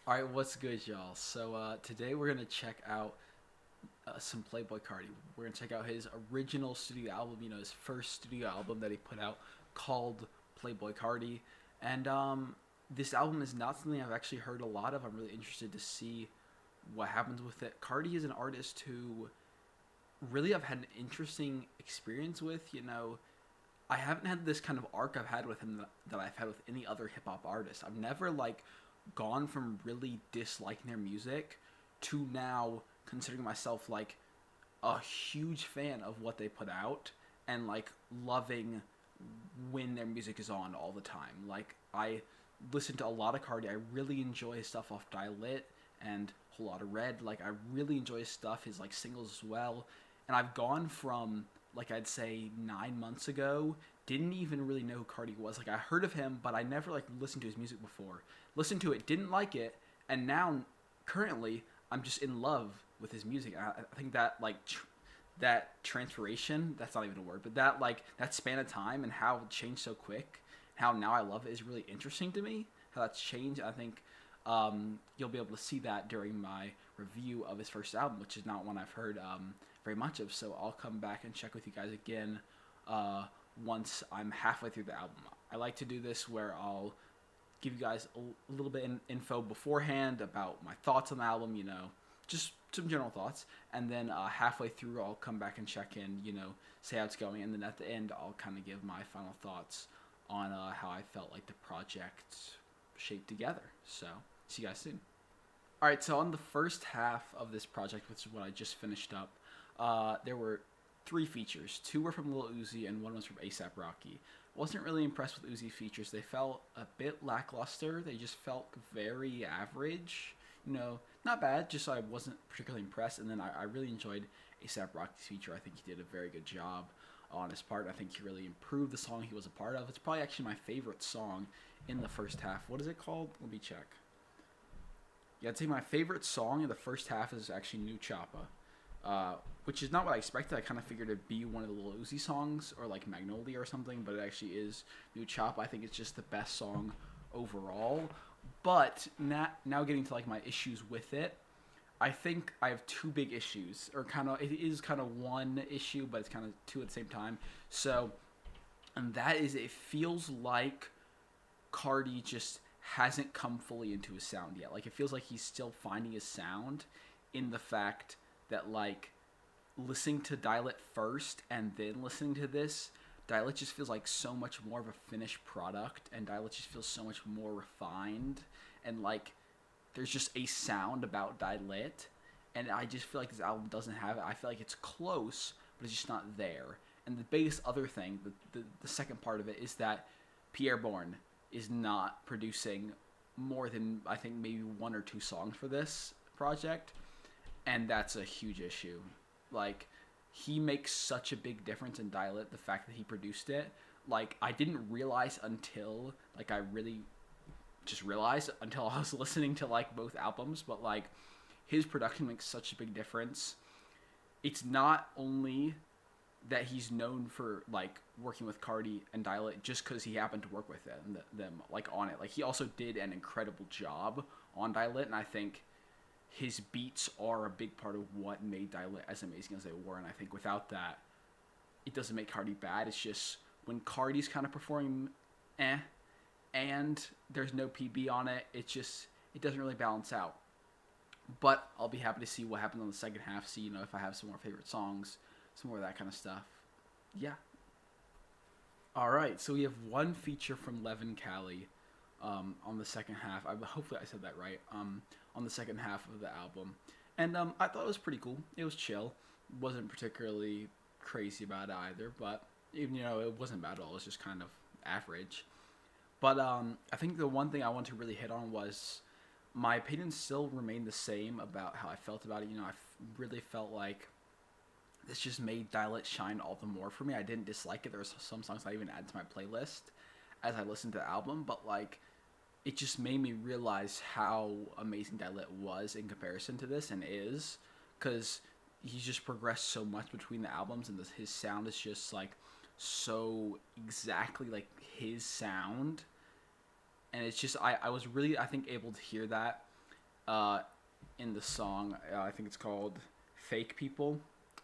All right, what's good, y'all? So today we're gonna check out some Playboi Carti. We're gonna check out his original studio album. His first studio album that he put out called Playboi Carti. And this album is not something I've actually heard a lot of. I'm really interested to see what happens with it. Carti is an artist who really I've had an interesting experience with. I haven't had this kind of arc I've had with him that I've had with any other hip hop artist. I've never gone from really disliking their music to now considering myself like a huge fan of what they put out and loving when their music is on all the time. Like I listen to a lot of Cardi. I really enjoy his stuff off Die Lit and Whole Lot of Red. Like I really enjoy his stuff, his singles as well. And I've gone from I'd say 9 months ago, didn't even really know who Cardi was. Like I heard of him, but I never listened to his music before. Listened to it, didn't like it, and now currently I'm just in love with his music. I think that that transformation, that's not even a word, but that span of time and how it changed so quick, how now I love it is really interesting to me. How that's changed. I think you'll be able to see that during my review of his first album, which is not one I've heard very much of. So I'll come back and check with you guys again uh, once I'm halfway through the album. I like to do this where I'll give you guys a little bit of info beforehand about my thoughts on the album, just some general thoughts. And then halfway through, I'll come back and check in, say how it's going. And then at the end, I'll kind of give my final thoughts on how I felt like the project shaped together. So, see you guys soon. All right, so on the first half of this project, which is what I just finished up, there were three features. Two were from Lil Uzi and one was from ASAP Rocky. Wasn't really impressed with Uzi features. They felt a bit lackluster. They just felt very average. Not bad, just I wasn't particularly impressed. And then I really enjoyed ASAP Rocky's feature. I think he did a very good job on his part. I think he really improved the song he was a part of. It's probably actually my favorite song in the first half. What is it called? Let me check. Yeah, I'd say my favorite song in the first half is actually New Choppa, which is not what I expected. I kind of figured it'd be one of the Lil Uzi songs or like Magnolia or something, but it actually is New Choppa. I think it's just the best song overall. But now getting to my issues with it, I think I have two big issues, or it is kind of one issue, but it's kind of two at the same time. So, and that is it feels like Cardi just hasn't come fully into his sound yet. Like it feels like he's still finding his sound in the fact that listening to Dial It first and then listening to this, Dial It just feels like so much more of a finished product, and Dial It just feels so much more refined, and there's just a sound about Dial It, and I just feel like this album doesn't have it. I feel like it's close, but it's just not there. And the biggest other thing, the second part of it, is that Pierre Bourne is not producing more than I think maybe one or two songs for this project, and that's a huge issue. He makes such a big difference in Dial It, the fact that he produced it. I didn't realize until I really just realized until I was listening to both albums, but his production makes such a big difference. It's not only that he's known for working with Cardi and Dial It just because he happened to work with them on it. He also did an incredible job on Dial It, and I think his beats are a big part of what made Dial It as amazing as they were. And I think without that, it doesn't make Cardi bad. It's just when Cardi's kind of performing, and there's no PB on it, it doesn't really balance out. But I'll be happy to see what happens on the second half. See, if I have some more favorite songs, some more of that kind of stuff. Yeah. All right, so we have one feature from Levin Cali on the second half. Hopefully I said that right. On the second half of the album, and I thought it was pretty cool. It was chill. Wasn't particularly crazy about it either, but even it wasn't bad at all. It was just kind of average. But I think the one thing I want to really hit on was my opinions still remain the same about how I felt about it. Really felt like this just made Dial It shine all the more for me. I didn't dislike it. There was some songs I even added to my playlist as I listened to the album, but it just made me realize how amazing Dial It was in comparison to this and is, because he's just progressed so much between the albums, and his sound is just so exactly his sound, and it's just I was really I think able to hear that uh, in the song. I think it's called "Fake People."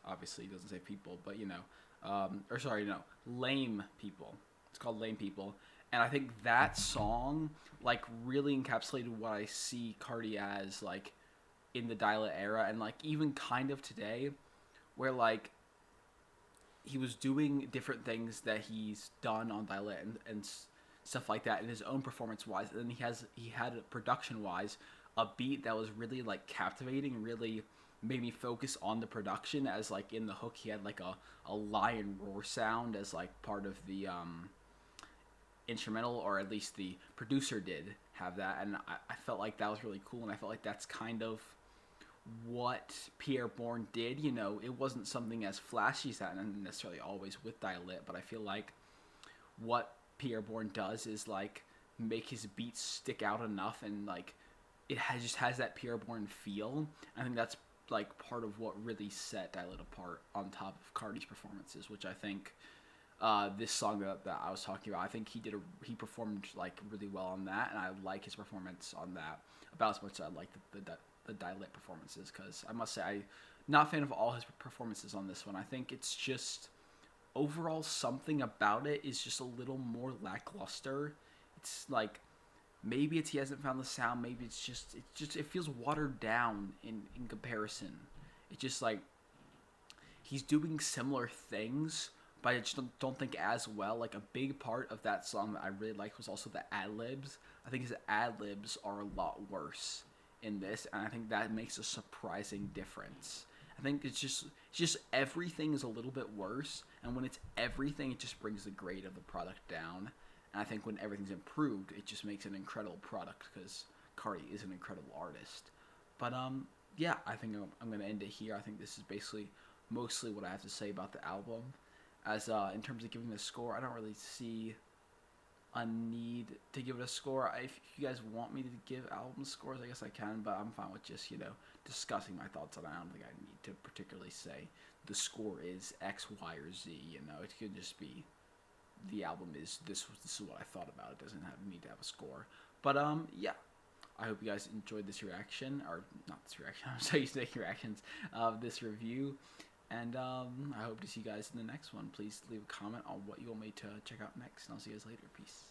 Obviously, it doesn't say people, but or sorry, no, "Lame People." It's called "Lame People," and I think that song like really encapsulated what I see Carti as like in the Dial It era, and like even kind of today, where like he was doing different things that he's done on Dial It and stuff like that in his own performance wise, and then he had production wise a beat that was really like captivating, really made me focus on the production, as like in the hook he had like a lion roar sound as like part of the instrumental, or at least the producer did have that, and I felt like that was really cool, and I felt like that's kind of what Pierre Bourne did. It wasn't something as flashy as that, and necessarily always with Dial It, but I feel like what Pierre Bourne does is like make his beats stick out enough, and like just has that Pierre Bourne feel. I think that's like part of what really set Dial It apart on top of Carti's performances, which I think this song that I was talking about, I think he performed like really well on that, and I like his performance on that about as much as I like the Dial It performances, because I must say I'm not a fan of all his performances on this one. I think it's just overall something about it is just a little more lackluster. It's like maybe he hasn't found the sound, maybe it feels watered down in comparison. It's just like he's doing similar things, but I just don't think as well. Like a big part of that song that I really liked was also the ad libs. I think his ad libs are a lot worse in this, and I think that makes a surprising difference. I think it's just everything is a little bit worse, and when it's everything, it just brings the grade of the product down. And I think when everything's improved, it just makes an incredible product, because Carti is an incredible artist. But yeah, I think I'm gonna end it here. I think this is basically mostly what I have to say about the album. As in terms of giving the score, I don't really see a need to give it a score. If you guys want me to give album scores, I guess I can, but I'm fine with just discussing my thoughts on it. I don't think I need to particularly say the score is X, Y, or Z. It could just be the album is this. This is what I thought about it. Doesn't need to have a score. But yeah, I hope you guys enjoyed this reaction, or not this reaction. I'm so used to making reactions of this review. And I hope to see you guys in the next one. Please leave a comment on what you want me to check out next, and I'll see you guys later. Peace.